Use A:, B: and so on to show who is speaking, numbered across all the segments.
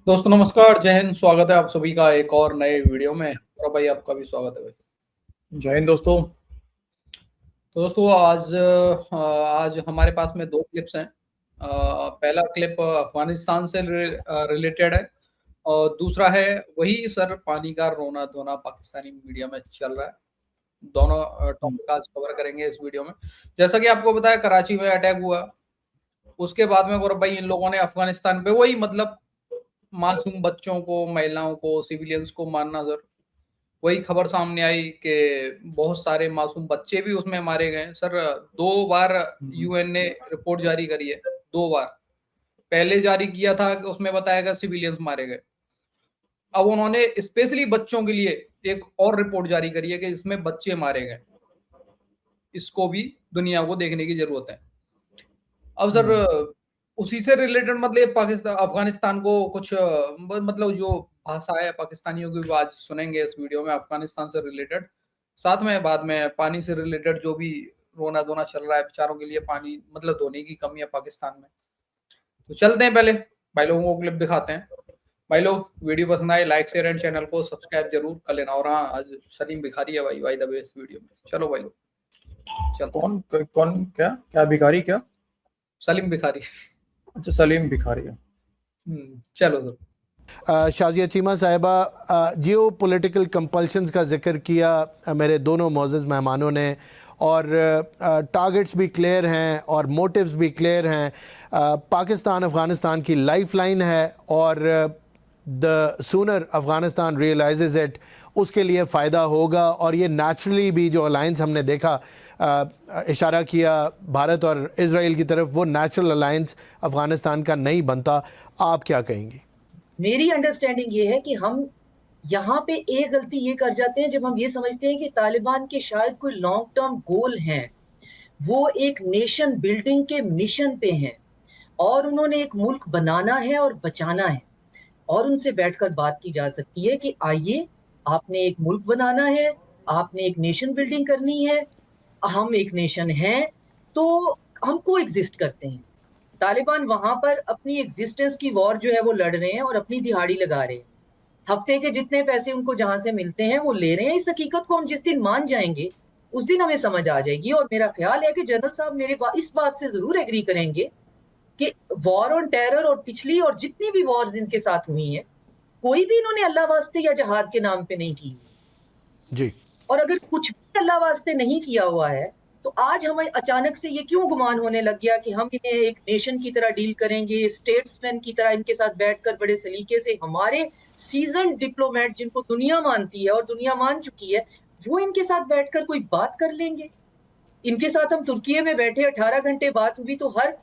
A: दोस्तों नमस्कार, जय हिंद। स्वागत है आप सभी का एक और नए वीडियो में। और भाई आपका भी स्वागत है भाई।
B: जय हिंद दोस्तों।
A: तो दोस्तों आज हमारे पास में दो क्लिप्स हैं। पहला क्लिप अफगानिस्तान से रिलेटेड है और दूसरा है वही सर पानी का रोना धोना पाकिस्तानी मीडिया में चल रहा है। दोनों टॉपिक आज कवर करेंगे इस वीडियो में। जैसा कि आपको पता है कराची में अटैक हुआ, उसके बाद में गौरव भाई इन लोगों ने अफगानिस्तान पे वही मतलब मासूम बच्चों को, महिलाओं को, सिविलियंस को मारना सर। वही खबर सामने आई कि बहुत सारे मासूम बच्चे भी उसमें मारे गए सर। 2 बार यूएन ने रिपोर्ट जारी करी है, 2 बार। पहले जारी किया था कि उसमें बताया गया सिविलियंस मारे गए। अब उन्होंने स्पेशली बच्चों के लिए एक और रिपोर्ट जारी करी है कि इसमें बच्चे मारे गए। इसको भी दुनिया को देखने की जरूरत है। अब सर उसी से रिलेटेड मतलब पाकिस्तान अफगानिस्तान को कुछ मतलब जो भाषा है पाकिस्तानियों की, आज सुनेंगे इस वीडियो में अफगानिस्तान से रिलेटेड। साथ में बाद में पानी से रिलेटेड जो भी रोना धोना चल रहा है बेचारों के लिए, पानी मतलब धोने की कमी है पाकिस्तान में। तो चलते हैं, पहले भाई लोगों को क्लिप दिखाते हैं। भाई लोग वीडियो पसंद आए लाइक शेयर एंड चैनल को सब्सक्राइब जरूर कर लेना। और हाँ, आज सलीम भिखारी है भाई द वे इस वीडियो में। चलो भाई लोग चलते हैं।
B: कौन कौन क्या क्या भिखारी क्या?
A: सलीम भिखारी।
B: अच्छा, सलीम भिखारी है।
A: चलो सर।
C: शाजिया चीमा साहिबा, जियो पोलिटिकल कंपल्शंस का जिक्र किया मेरे दोनों मोअज़्ज़ज़ मेहमानों ने, और टारगेट्स भी क्लियर हैं और मोटिव्स भी क्लियर हैं। पाकिस्तान अफ़गानिस्तान की लाइफलाइन है और द सूनर अफ़गानिस्तान रियलाइजेज़ इट, उसके लिए फ़ायदा होगा। और ये नेचुरली भी जो अलायंस हमने देखा, इशारा किया भारत और इज़राइल की तरफ, वो नेचुरल अलायंस अफ़गानिस्तान का नहीं बनता। आप क्या कहेंगे?
D: मेरी अंडरस्टैंडिंग ये है कि हम यहाँ पे एक गलती ये कर जाते हैं जब हम ये समझते हैं कि तालिबान के शायद कोई लॉन्ग टर्म गोल हैं, वो एक नेशन बिल्डिंग के मिशन पे हैं और उन्होंने एक मुल्क बनाना है और बचाना है। और उनसे बैठकर बात की जा सकती है कि आइए, आपने एक मुल्क बनाना है, आपने एक नेशन बिल्डिंग करनी है, हम एक नेशन हैं, तो हम को एग्जिस्ट करते हैं। तालिबान वहां पर अपनी एग्जिस्टेंस की वॉर जो है वो लड़ रहे हैं और अपनी दिहाड़ी लगा रहे हैं। हफ्ते के जितने पैसे उनको जहां से मिलते हैं वो ले रहे हैं। इस हकीकत को हम जिस दिन मान जाएंगे उस दिन हमें समझ आ जाएगी। और मेरा ख्याल है कि जनरल साहब इस बात से जरूर एग्री करेंगे कि वॉर ऑन टेरर और पिछली और जितनी भी वॉर्स इनके साथ हुई हैं, कोई भी इन्होंने अल्लाह वास्ते या जहाद के नाम पे नहीं की
C: जी।
D: और अगर कुछ भी अल्लाह वास्ते नहीं किया हुआ है तो आज हमें अचानक से ये क्यों गुमान होने लग गया कि हम इन्हें एक नेशन की तरह डील करेंगे, स्टेट्समैन की तरह इनके साथ बैठकर बड़े सलीके से। हमारे सीजन डिप्लोमेट जिनको दुनिया मानती है और दुनिया मान चुकी है, वो इनके साथ बैठकर कोई बात कर लेंगे। इनके साथ हम तुर्की में बैठे, 18 घंटे बात हुई, तो हर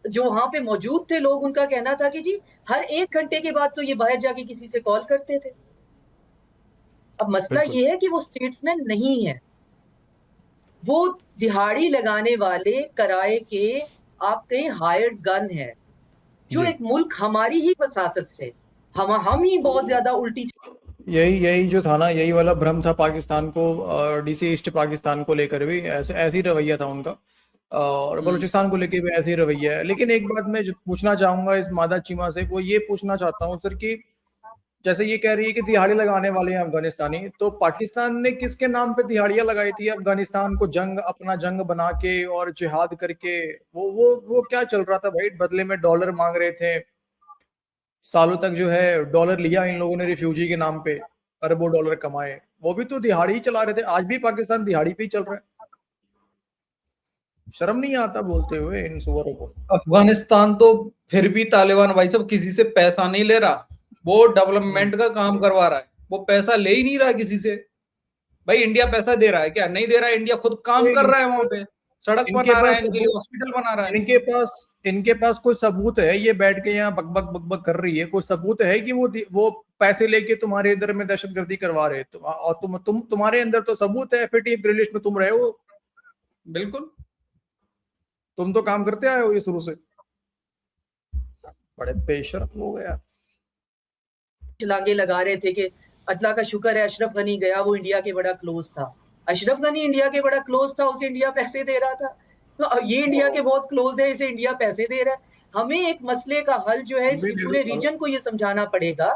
D: जो वहां पे मौजूद थे लोग, उनका कहना था कि जी हर 1 घंटे के बाद तो ये बाहर जाके किसी से कॉल करते थे। अब मसला ये है कि वो स्टेट्समैन नहीं है, वो दिहाड़ी लगाने वाले किराए के आपके हायर्ड गन है, जो एक मुल्क हमारी ही वसातत से हम ही बहुत ज्यादा उल्टी।
B: यही जो था ना, यही वाला भ्रम था पाकिस्तान को, डीसी ईस्ट पाकिस्तान को लेकर भी ऐसी रवैया था उनका, और बलूचिस्तान को लेकर भी ऐसी रवैया है। लेकिन एक बात मैं जो पूछना चाहूंगा इस मादा चीमा से, वो ये पूछना चाहता हूँ सर कि जैसे ये कह रही है कि दिहाड़ी लगाने वाले हैं अफगानिस्तानी, तो पाकिस्तान ने किसके नाम पे दिहाड़ियां लगाई थी अफगानिस्तान को, अपना जंग बना के और जिहाद करके? वो क्या चल रहा था भाई? बदले में डॉलर मांग रहे थे, सालों तक जो है डॉलर लिया इन लोगों ने रिफ्यूजी के नाम पे, अरबों डॉलर कमाए। वो भी तो दिहाड़ी ही चला रहे थे। आज भी पाकिस्तान दिहाड़ी पे ही चल रहा है। शर्म नहीं आता बोलते हुए इन सुअरों को?
A: अफगानिस्तान तो फिर भी तालिबान भाई साहब किसी से पैसा नहीं ले रहा, वो डेवलपमेंट का काम करवा रहा है। वो पैसा ले ही नहीं रहा किसी से। भाई इंडिया पैसा दे रहा है क्या? नहीं दे रहा है। इंडिया खुद काम कर रहा है, वहां पे सड़क बना रहा है, इनके लिए हॉस्पिटल बना रहा है।
B: इनके पास कोई सबूत है? ये बैठ के यहाँ बकबक कर रही है, कोई सबूत है कि वो पैसे लेके तुम्हारे इधर में दहशतगर्दी करवा रहे? और तुम्हारे अंदर तो सबूत है, FATF लिस्ट में तुम रहे हो।
A: बिल्कुल,
B: तुम तो काम करते आए हो ये शुरू से। बड़े बेशर्म लोग यार।
D: छलांगे लगा रहे थे कि अल्लाह का शुक्र है अशरफ गनी गया, वो इंडिया के बड़ा क्लोज था। अशरफ गनी इंडिया के बड़ा क्लोज था, उसे इंडिया पैसे दे रहा था। तो ये इंडिया के बहुत क्लोज है, इसे इंडिया पैसे दे रहा है। हमें एक मसले का हल जो है इस पूरे रीजन को ये समझाना पड़ेगा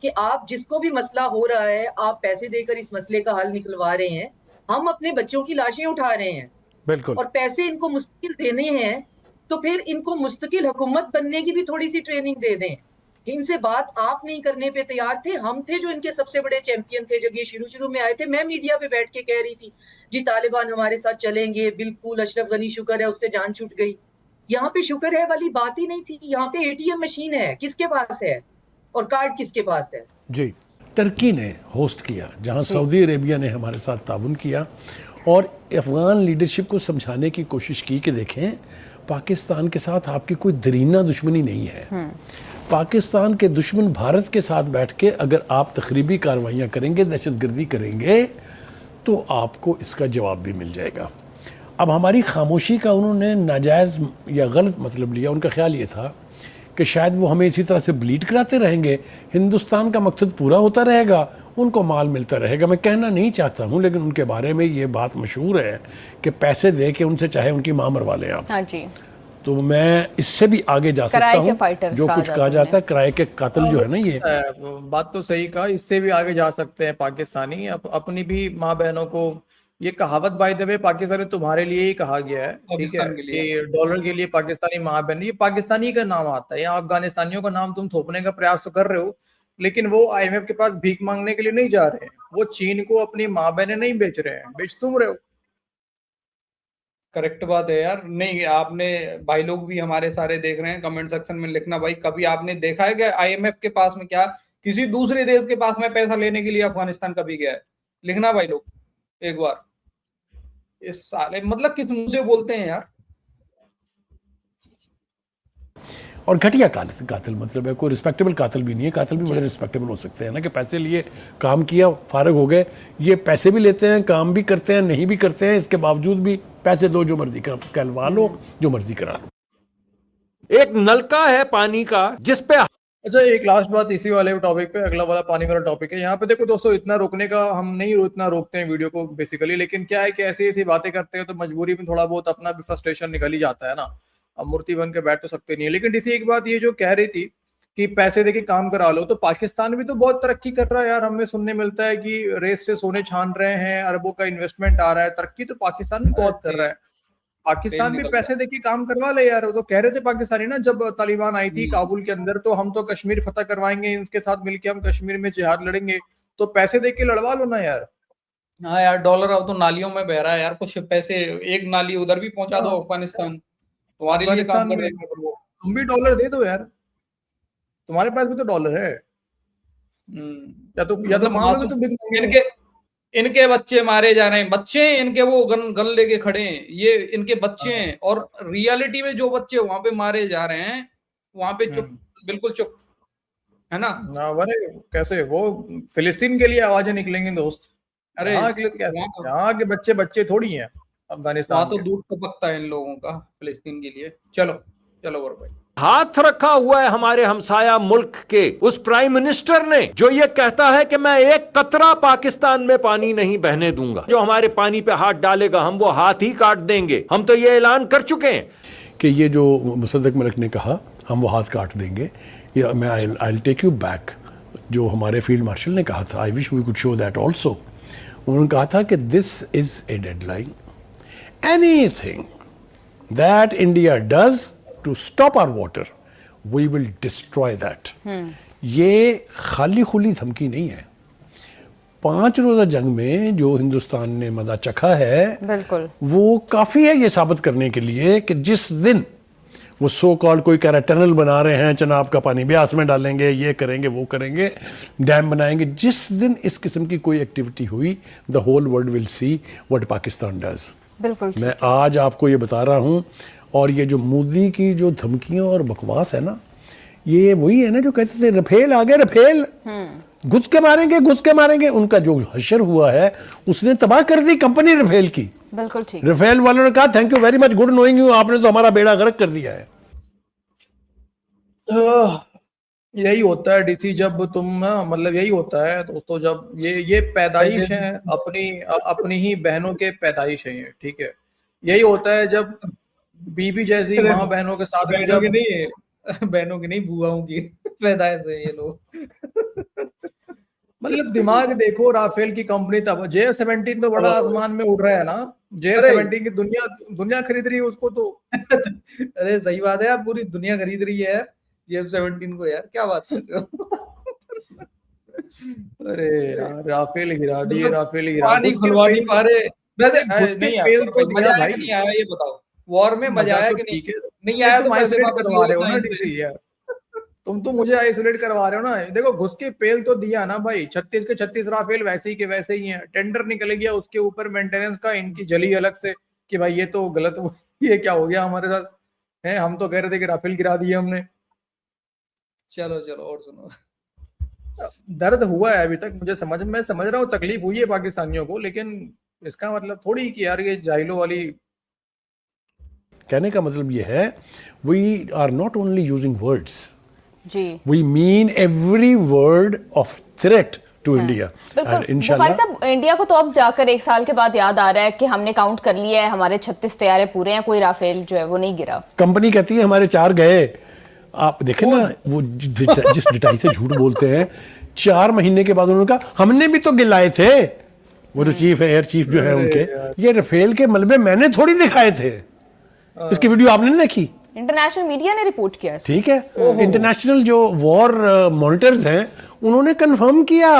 D: कि आप जिसको भी मसला हो रहा है, आप पैसे देकर इस मसले का हल निकलवा रहे हैं, हम अपने बच्चों की लाशें उठा रहे हैं
C: बिल्कुल।
D: और पैसे इनको मुस्तकिल देने हैं, तो फिर इनको मुस्तकिल हुकूमत बनने की भी थोड़ी सी ट्रेनिंग दे दें। इनसे बात आप नहीं करने पे तैयार थे, हम थे जो इनके सबसे बड़े चैंपियन थे। जब ये शुरू में आए थे, मैं मीडिया पे बैठ के कह रही थी जी तालिबान हमारे साथ चलेंगे, बिल्कुल अशरफ गनी शुक्र है उससे जान छूट गई। यहाँ पे शुक्र है वाली बात ही नहीं थी। यहाँ पे एटीएम मशीन है, किसके पास है, और कार्ड किसके पास है?
C: जी।
E: टर्की ने होस्ट किया, जहां सऊदी अरेबिया ने हमारे साथ ताउन किया और अफगान लीडरशिप को समझाने की कोशिश की कि देखें पाकिस्तान के साथ आपकी कोई दरीना दुश्मनी नहीं है। पाकिस्तान के दुश्मन भारत के साथ बैठ के अगर आप तखरीबी कार्रवाइयाँ करेंगे, दहशतगर्दी करेंगे, तो आपको इसका जवाब भी मिल जाएगा। अब हमारी खामोशी का उन्होंने नाजायज़ या गलत मतलब लिया। उनका ख्याल ये था कि शायद वो हमें इसी तरह से ब्लीड कराते रहेंगे, हिंदुस्तान का मकसद पूरा होता रहेगा, उनको माल मिलता रहेगा। मैं कहना नहीं चाहता हूँ, लेकिन उनके बारे में ये बात मशहूर है कि पैसे दे के उनसे चाहे उनकी माँ मरवा लें आप।
F: हाँ जी।
E: तो मैं इससे भी आगे जा सकता हूँ, जो कुछ कहा जाता है किराए के कातिल जो है ना, ये
B: बात तो सही कहा, इससे भी आगे जा सकते हैं पाकिस्तानी। अपनी भी माँ बहनों को, ये कहावत बाय द वे पाकिस्तानी तुम्हारे लिए ही कहा गया है, ठीक है, कि डॉलर के लिए पाकिस्तानी माँ बहन, ये पाकिस्तानी का नाम आता है। यहाँ अफगानिस्तानियों का नाम तुम थोपने का प्रयास तो कर रहे हो, लेकिन वो IMF के पास भीख मांगने के लिए नहीं जा रहे हैं, वो चीन को अपनी माँ बहनें नहीं बेच रहे हैं, बेच तुम रहे हो।
A: करेक्ट बात है यार। नहीं, आपने भाई लोग भी हमारे सारे देख रहे हैं, कमेंट सेक्शन में लिखना भाई, कभी आपने देखा है कि IMF के पास में, क्या किसी दूसरे देश के पास में पैसा लेने के लिए अफगानिस्तान कभी गया है? लिखना भाई लोग एक बार। इस साले मतलब किस मुंह से बोलते हैं यार।
E: और घटिया कातिल मतलब है, कोई रिस्पेक्टेबल कातिल भी नहीं है। कातिल भी बड़े रिस्पेक्टेबल हो सकते हैं ना, कि पैसे लिए काम किया, फारग हो गए। ये पैसे भी लेते हैं, काम भी करते हैं, नहीं भी करते हैं, इसके बावजूद भी पैसे दो, जो मर्जी कहलवा लो, जो मर्जी करा लो।
G: एक नलका है पानी का जिस पे।
B: अच्छा, एक लास्ट बात इसी वाले टॉपिक पे, अगला वाला पानी वाला टॉपिक है। यहाँ पे देखो दोस्तों, इतना रोकने का हम नहीं इतना रोकते हैं वीडियो को बेसिकली, लेकिन क्या है कि ऐसी ऐसी बातें करते हैं तो मजबूरी में थोड़ा बहुत अपना भी फ्रस्ट्रेशन निकल ही जाता है ना। अब मूर्ति बन के बैठ तो सकते नहीं है। लेकिन डीसी एक बात ये जो कह रही थी कि पैसे देके काम करा लो, तो पाकिस्तान भी तो बहुत तरक्की कर रहा है यार। हमें सुनने मिलता है कि रेस से सोने छान रहे हैं, अरबों का इन्वेस्टमेंट आ रहा है, तरक्की तो पाकिस्तान भी बहुत कर रहा है। पाकिस्तान भी पैसे देके काम करवा ले यार। वो तो कह रहे थे पाकिस्तानी ना, जब तालिबान आई थी काबुल के अंदर, तो हम तो कश्मीर फतह करवाएंगे, इनके साथ मिलके हम कश्मीर में जिहाद लड़ेंगे, तो पैसे देके लड़वा लो ना यार।
A: हाँ यार, डॉलर अब तो नालियों में बह रहा है यार। कुछ पैसे, एक नाली उधर भी पहुंचा दो, अफगानिस्तान तुम्हारे लिए काम कर देंगे।
B: तुम भी डॉलर दे दो यार, तुम्हारे पास भी तो डॉलर है। या तो मांग लो, तो
A: इनके बच्चे मारे जा रहे हैं, बच्चे इनके, वो गन लेके खड़े हैं, ये इनके बच्चे हैं, और रियलिटी में जो बच्चे वहां पे मारे जा रहे हैं, वहां पे चुप, बिल्कुल चुप, है ना।
B: कैसे वो फिलिस्तीन के लिए आवाजें निकलेंगी दोस्त? अरे यहाँ के बच्चे थोड़ी हैं अफगानिस्तान
A: तो दूध टपकता है इन लोगों का फिलिस्तीन के लिए। चलो गौरव भाई।
G: हाथ रखा हुआ है हमारे हमसाया मुल्क के उस प्राइम मिनिस्टर ने, जो ये कहता है कि मैं एक कतरा पाकिस्तान में पानी नहीं बहने दूंगा। जो हमारे पानी पे हाथ डालेगा, हम वो हाथ ही काट देंगे। हम तो ये ऐलान कर चुके हैं
E: कि ये जो मुसद्दक मलिक ने कहा हम वो हाथ काट देंगे, ये मैं I will take you back, जो हमारे फील्ड मार्शल ने कहा था। I wish we could show that also. उन्होंने कहा था कि this is a deadline, anything that India does to stop our water, we will destroy that. ये खाली खुली धमकी नहीं है। 5 रोजा जंग में जो हिंदुस्तान ने मजा चखा है, बिल्कुल वो काफी है ये साबित करने के लिए कि जिस दिन वो सो कॉल्ड कोई कह रहा है टनल बना रहे हैं, चनाब का पानी ब्यास में डालेंगे, ये करेंगे, वो करेंगे, डैम बनाएंगे, जिस दिन इस किस्म की कोई एक्टिविटी हुई, the whole world will see what Pakistan does. बिल्कुल, मैं आज आपको ये बता रहा हूँ। और ये जो मोदी की जो धमकियां और बकवास है ना, ये वही है ना जो कहते थे रफेल आ गए, रफेल घुस के मारेंगे। उनका जो हशर हुआ है उसने तबाह कर दी कंपनी रफेल की। बिल्कुल ठीक। रफेल वालों ने कहा thank you very much, good knowing you, आपने तो हमारा बेड़ा गर्क कर दिया है।
B: यही होता है डीसी, जब तुम मतलब यही होता है दोस्तों, जब ये पैदाइश है अपनी ही बहनों के पैदाइश है ये, ठीक है। यही होता है जब बीबी जैसी माँ बहनों के साथ में जब
A: बहनों की नहीं, बुआओं की पैदाइश है ये लोग।
B: मतलब दिमाग देखो, राफेल की कंपनी तब JF-17 तो बड़ा आसमान में उड़ रहा है ना, JF-17 की दुनिया दुनिया खरीद रही है उसको तो।
A: अरे सही बात है यार, पूरी दुनिया खरीद रही है यार JF-17 को यार, क्या बात कर रहे हो।
B: अरे यार, राफेल गिरा दिए, राफेल गिरा,
A: पानी
B: घुस के
A: खुलवा नहीं
B: पेल,
A: पा रहे। वैसे
B: घुस के
A: नहीं
B: पेल
A: आया,
B: तो
A: मजा
B: दिया
A: आया
B: भाई।
A: कि नहीं आया ये बताओ, वॉर में मजा
B: मजा
A: आया
B: तो
A: कि नहीं?
B: ठीक है,
A: नहीं आया
B: तुम
A: तो पैसे
B: आइसोलेट
A: वापस
B: करवा रहे
A: लो
B: हो ना
A: टाइम पे।
B: डीसी यार, तुम तो मुझे आइसोलेट करवा रहे हो ना। देखो घुस के पेल तो दिया ना भाई, 36 के 36 राफेल वैसे ही के वैसे ही हैं। टेंडर निकल गया, उसके ऊपर मेंटेनेंस का इनकी जली अलग से कि भाई ये तो गलत ये क्या हो गया हमारे साथ है, हम तो कह रहे थे कि राफेल गिरा दिए हमने।
A: चलो चलो और सुनो।
B: दर्द हुआ है अभी तक, मैं समझ रहा हूँ तकलीफ हुई है पाकिस्तानियों को, लेकिन इसका मतलब थोड़ी कि यार ये जाइलो वाली।
E: कहने का मतलब ये है, we are not only using words,
F: जी
E: we mean every word of threat to India.
F: बिल्कुल। बुखारी साहब, इंडिया को तो अब जाकर 1 साल के बाद याद आ रहा है कि हमने काउंट कर लिया है, हमारे 36 तैयारे पूरे हैं, कोई राफेल जो है वो नहीं गिरा।
E: कंपनी कहती है हमारे 4 गए। आप देखें ना, वो जिस डिटाई से झूठ बोलते हैं। 4 महीने के बाद उन्होंने कहा हमने भी तो गिलाए थे, वो जो चीफ है, एयर चीफ जो है उनके, ये राफेल के मलबे मैंने थोड़ी दिखाए थे। इसकी वीडियो आपने नहीं देखी?
F: इंटरनेशनल मीडिया ने रिपोर्ट किया है।
E: ठीक है, इंटरनेशनल जो वॉर मॉनिटर्स हैं उन्होंने कंफर्म किया।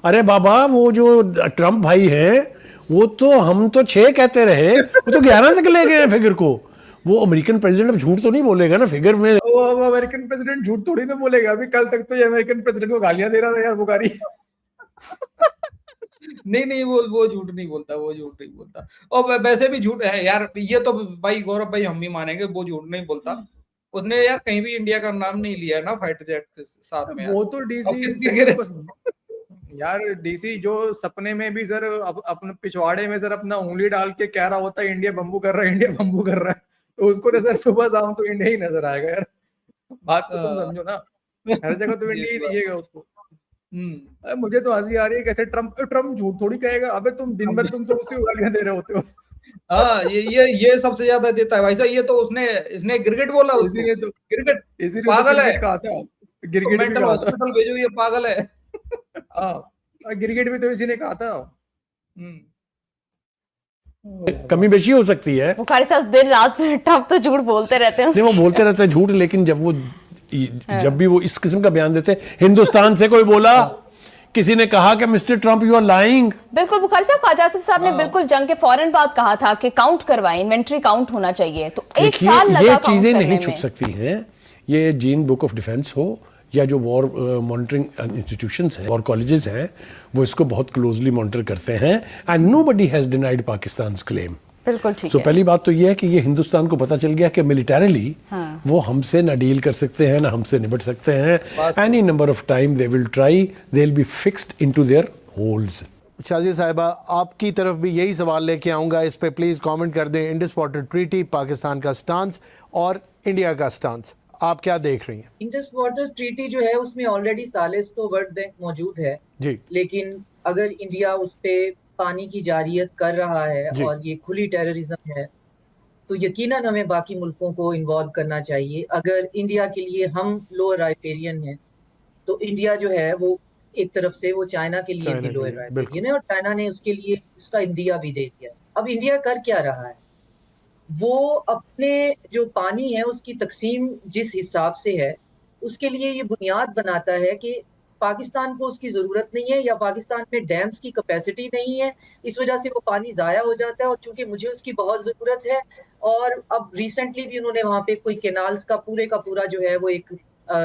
E: अरे बाबा, वो जो ट्रम्प भाई हैं, वो तो हम तो 6 कहते रहे, वो तो 11 तक ले गए फिगर को। वो अमेरिकन प्रेसिडेंट अब झूठ तो नहीं बोलेगा ना फिगर में।
B: वो अमेरिकन प्रेसिडेंट झूठ थोड़ी ना बोलेगा। अभी कल तक तो ये अमेरिकन प्रेसिडेंट को गालियां दे रहा था यार बुखारी।
A: नहीं वो झूठ नहीं बोलता, वो झूठ नहीं बोलता। और वैसे भी झूठ है यार, ये तो भाई गौरव भाई हम भी मानेंगे, वो झूठ नहीं बोलता। उसने यार कहीं भी इंडिया का नाम नहीं लिया है ना फाइटर जेट के साथ में यार।
B: वो तो
A: अब
B: डीसी
A: किसकी गिरे?
B: यार डीसी जो सपने में भी सर अपने पिछवाड़े में सर अपना उंगली डाल के कह रहा होता है इंडिया बम्बू कर रहा है, इंडिया बम्बू कर रहा है, तो उसको ना सर सुबह शाम तो इंडिया ही नजर आएगा यार। बात तो तुम समझो ना, हर जगह तो इंडिया ही दिखेगा उसको। अरे मुझे तो हंसी आ रही है, कैसे ट्रम्प झूठ थोड़ी कहेगा। अबे तुम दिन भर तुम तो उसी को गालियां दे रहे होते हो।
A: हाँ, ये सबसे ज्यादा देता है भाई साहब। ये तो इसने गिरगिट बोला उसको।
B: इसीलिए तो
A: गिरगिट
B: पागल है,
A: है,
B: कहा था गिरगिट भी
A: मेंटल
B: कहा था।
A: हॉस्पिटल भेजो, ये पागल है।
B: हाँ, गिरगिट भी तो इसी ने कहा था।
E: कमी बेशी हो सकती है।
F: बुखारी साहब दिन रात में टप तो झूठ बोलते रहते हैं।
E: नहीं, वो बोलते रहते हैं झूठ, लेकिन जब भी वो इस किस्म का बयान देते, हिंदुस्तान से कोई बोला, किसी ने कहा कि mister Trump you are lying.
F: बिल्कुल, बुखारी साहब, ख्वाजा आसिफ साहब ने बिल्कुल जंग के फौरन बाद कहा था कि काउंट करवाएं, इन्वेंट्री काउंट होना चाहिए। तो 1 साल लगा
E: ये
F: काउंट
E: चीजें
F: करने
E: नहीं
F: में।
E: छुप सकती हैं। ये जीन बुक ऑफ डिफेंस हो या जो वॉर मॉनिटरिंग इंस्टीट्यूशंस हैं, वॉर कॉलेजेस हैं, वो इसको बहुत क्लोजली मॉनिटर करते हैं। And nobody has denied Pakistan's claim.
F: बिल्कुल ठीक
E: तो
F: है।
E: पहली बात तो ये है कि ये हिंदुस्तान को पता चल गया कि मिलिटरीली वो हमसे ना डील कर सकते हैं, ना हमसे निपट सकते हैं। Any number of time they will try, they will be fixed into their holes.
C: Shaji साहिबा, आपकी तरफ भी यही सवाल लेके आऊँगा, इस पे प्लीज़ कमेंट कर दें। इंडस वाटर ट्रीटी, पाकिस्तान का स्टांस और इंडिया का स्टांस, आप क्या देख रही हैं?
D: इंडस वाटर ट्रीटी जो है उसमें ऑलरेडी सालिस तो वर्ल्ड बैंक मौजूद है
C: जी,
D: लेकिन अगर इंडिया उस पे पानी की जारियत कर रहा है
C: जी।
D: और ये खुली टेररिज्म है तो यकीनन हमें बाकी मुल्कों को इन्वॉल्व करना चाहिए। अगर इंडिया के लिए हम लोअर राइपेरियन हैं तो इंडिया जो है वो एक तरफ से वो चाइना के लिए
C: चाइना
D: भी
C: के
D: लोअर
C: लिए,
D: राइपेरियन है और चाइना ने उसके लिए उसका इंडिया भी दे दिया। अब इंडिया कर क्या रहा है, वो अपने जो पानी है उसकी तकसीम जिस हिसाब से है उसके लिए ये बुनियाद बनाता है कि पाकिस्तान को उसकी ज़रूरत नहीं है या पाकिस्तान में डैम्स की कैपेसिटी नहीं है, इस वजह से वो पानी ज़ाया हो जाता है और चूंकि मुझे उसकी बहुत ज़रूरत है। और अब रिसेंटली भी उन्होंने वहाँ पे कोई कैनाल्स का पूरा जो है वो एक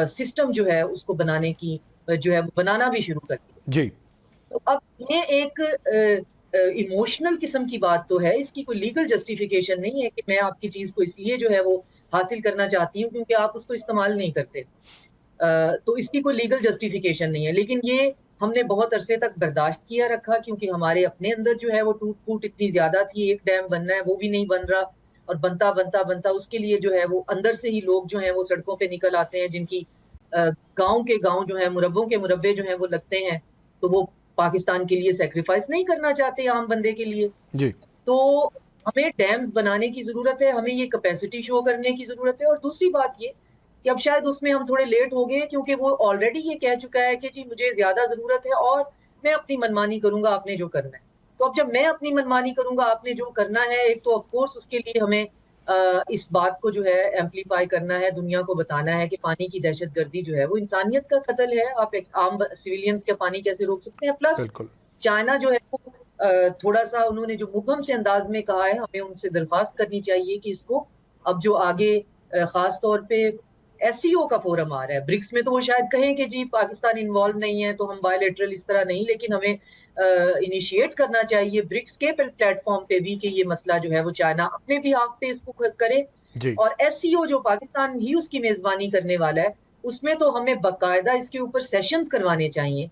D: सिस्टम जो है उसको बनाने की जो है बनाना भी शुरू कर दिया।
C: जी।
D: तो अब ये एक इमोशनल किस्म की बात तो है, इसकी कोई लीगल जस्टिफिकेशन नहीं है कि मैं आपकी चीज़ को इसलिए जो है वो हासिल करना चाहती हूँ क्योंकि आप उसको इस्तेमाल नहीं करते। तो इसकी कोई लीगल जस्टिफिकेशन नहीं है, लेकिन ये हमने बहुत अरसे तक बर्दाश्त किया रखा क्योंकि हमारे अपने अंदर जो है वो टूट-फूट इतनी ज़्यादा थी। एक डैम बनना है वो भी नहीं बन रहा और बनता उसके लिए जो है वो अंदर से ही लोग जो हैं वो सड़कों पे निकल आते हैं जिनकी गाँव के गाँव जो है मुरब्बों के मुरब्बे जो हैं वो लगते हैं, तो वो पाकिस्तान के लिए सैक्रिफाइस नहीं करना चाहते आम बंदे के लिए।
C: जी।
D: तो हमें डैम्स बनाने की ज़रूरत है, हमें ये कैपेसिटी शो करने की ज़रूरत है और दूसरी बात ये कि अब शायद उसमें हम थोड़े लेट हो गए, क्योंकि वो ऑलरेडी ये कह चुका है कि जी मुझे ज्यादा जरूरत है और मैं अपनी मनमानी करूंगा, आपने जो करना है। तो अब जब मैं अपनी मनमानी करूंगा, आपने जो करना है, एक तो ऑफ कोर्स उसके लिए हमें इस बात को जो है एम्पलीफाई करना है, दुनिया को बताना है कि पानी की दहशतगर्दी जो है वो इंसानियत का कत्ल है। आप एक आम सिविलियंस का पानी कैसे रोक सकते हैं? प्लस
E: बिल्कुल
D: चाइना जो है वो थोड़ा सा उन्होंने जो मुबहम से अंदाज में कहा है, हमें उनसे दरख्वास्त करनी चाहिए कि इसको अब जो आगे खास तौर पे एससीओ का फोरम आ रहा है, ब्रिक्स में तो वो शायद कहें कि जी पाकिस्तान इन्वॉल्व नहीं है तो हम बायलैटरल इस तरह नहीं, लेकिन हमें इनिशिएट करना चाहिए ब्रिक्स के प्लेटफॉर्म पे भी कि ये मसला जो है वो चाइना अपने भी हाथ पे इसको करे।
E: जी
D: और एससीओ जो पाकिस्तान ही उसकी मेजबानी करने वाला है, उसमें तो हमें बाकायदा इसके ऊपर सेशंस करवाने चाहिए।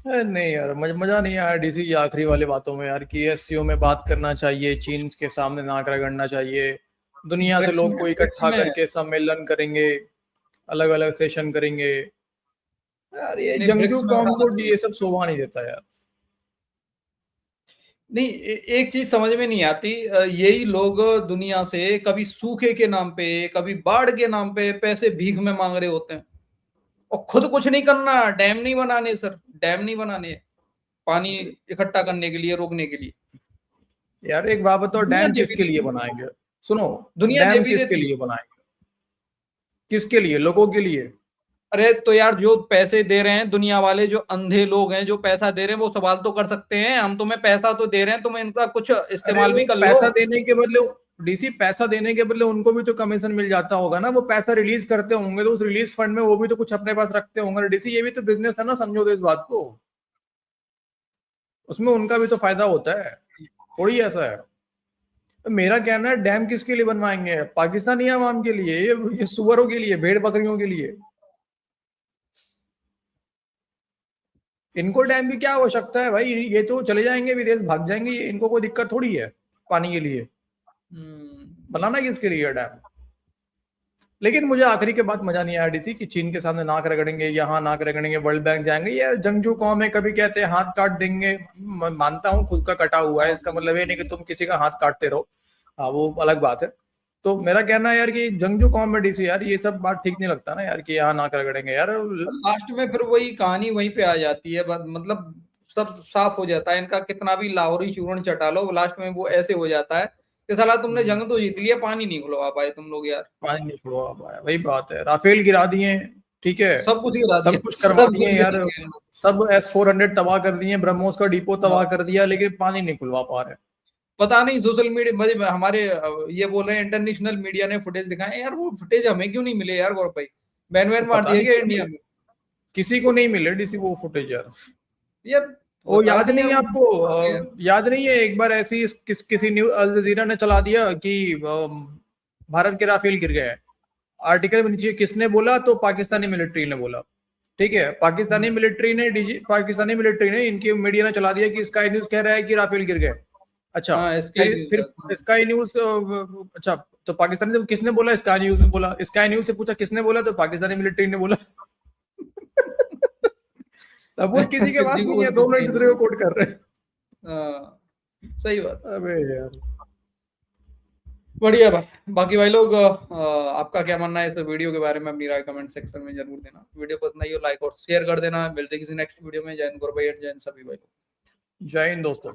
B: नहीं यार, मजा नहीं आया डीसी की आखिरी वाली बातों में यार, कि एससीओ में बात करना चाहिए, चीन के सामने नाक रगड़ना चाहिए, दुनिया से लोग को इकट्ठा करके सम्मेलन करेंगे, अलग अलग सेशन करेंगे। यार ये जंगजू कौम को ये सब शोभा नहीं देता यार।
A: नहीं, एक चीज समझ में नहीं आती, यही लोग दुनिया से कभी सूखे के नाम पे, कभी बाढ़ के नाम पे पैसे भीख में मांग रहे होते हैं, और खुद कुछ नहीं करना। डैम नहीं बनाने सर, डैम नहीं बनाने पानी इकट्ठा करने के लिए, रोकने के लिए।
B: यार एक बात बताओ, डैम किसके लिए बनाएंगे? सुनो, डैम किसके लिए बनाएंगे? किसके लिए? लोगों के लिए?
A: अरे तो यार जो पैसे दे रहे हैं दुनिया वाले, जो अंधे लोग हैं जो पैसा दे रहे हैं, वो सवाल तो कर सकते हैं, हम तुम्हें पैसा तो दे रहे हैं, तुम इनका कुछ इस्तेमाल भी कर लो।
B: पैसा देने के बदले डीसी, पैसा देने के बदले उनको भी तो कमीशन मिल जाता होगा ना। वो पैसा रिलीज करते होंगे तो उस रिलीज फंड में वो भी तो कुछ अपने पास रखते होंगे डीसी। ये भी तो बिजनेस है ना, समझो तो इस बात को। उसमें उनका भी तो फायदा होता है, थोड़ी ऐसा है। तो मेरा कहना है, डैम किसके लिए बनवाएंगे? पाकिस्तानी आवाम के लिए? ये सुअरों के लिए, भेड़ बकरियों के लिए? इनको डैम की क्या आवश्यकता है भाई? ये तो चले जाएंगे विदेश, भाग जाएंगे, इनको कोई दिक्कत थोड़ी है पानी के लिए। बनाना किसके लिए डैम? लेकिन मुझे आखिरी के बाद मजा नहीं आया डीसी कि चीन के सामने नाक रगड़ेंगे, यहाँ नाक रगड़ेंगे, वर्ल्ड बैंक जाएंगे। ये जंगजू कौम है, कभी कहते हैं हाथ काट देंगे। मानता हूँ खुद का कटा हुआ है, इसका मतलब ये नहीं कि तुम किसी का हाथ काटते रहो, हाँ वो अलग बात है। तो मेरा कहना है यार कि जंगजू कौम में डीसी यार ये सब बात ठीक नहीं लगता ना यार, कि यहाँ नाक रगड़ेंगे यार।
A: लास्ट में फिर वही कहानी वहीं पे आ जाती है, मतलब सब साफ हो जाता है। इनका कितना भी लाहौरी चूर्ण चटा लो, लास्ट में वो ऐसे हो जाता है कि साला तुमने जंग तो जीत लिया, पानी नहीं खुलवा पाए तुम लोग यार।
B: पानी नहीं छुड़वा पाया, वही बात है। राफेल गिरा दिए, ठीक है,
A: सब कुछ गिरा दिया,
B: सब कुछ करवा दिए यार,
A: गिरा दिया।
B: सब S-400 तबाह कर दिए, ब्रह्मोस का डिपो तबाह कर दिया, लेकिन पानी नहीं खुलवा पा रहे।
A: पता नहीं सोशल मीडिया हमारे ये बोल रहे हैं इंटरनेशनल मीडिया ने फुटेज दिखाए यार, वो फुटेज हमें क्यों नहीं मिले यार गौरव भाई? बैन वैन मार दिया गया इंडिया में,
B: किसी को नहीं मिले डीसी वो फुटेज यार।
A: यार
B: वो याद नहीं है आपको? याद नहीं है एक बार ऐसी किसी न्यूज अल जजीरा ने चला दिया कि भारत के राफेल गिर गए। आर्टिकल में नीचे किसने बोला? तो पाकिस्तानी मिलिट्री ने बोला, ठीक है। पाकिस्तानी मिलिट्री ने इनकी मीडिया ने चला दिया कि स्काई न्यूज कह रहा है कि राफेल गिर गए। अच्छा, फिर स्काई न्यूज, अच्छा तो पाकिस्तानी से किसने बोला? स्काई न्यूज ने बोला। स्काई न्यूज से पूछा किसने बोला? तो पाकिस्तानी मिलिट्री ने बोला। सबूत किसी के पास नहीं है, 2 मिनट दूसरे को कोट कर रहे हैं।
A: सही बात।
B: अबे यार
A: बढ़िया भाई। बाकी भाई लोग आपका क्या मानना है इस वीडियो के बारे में? अपनी राय कमेंट सेक्शन में जरूर देना। वीडियो पसंद आई हो लाइक और शेयर कर देना। मिलते हैं किसी नेक्स्ट वीडियो में। जय हिंद गौरव भाई, जय हिंद सभी भाई लोग।
B: जय हिंद दोस्तों।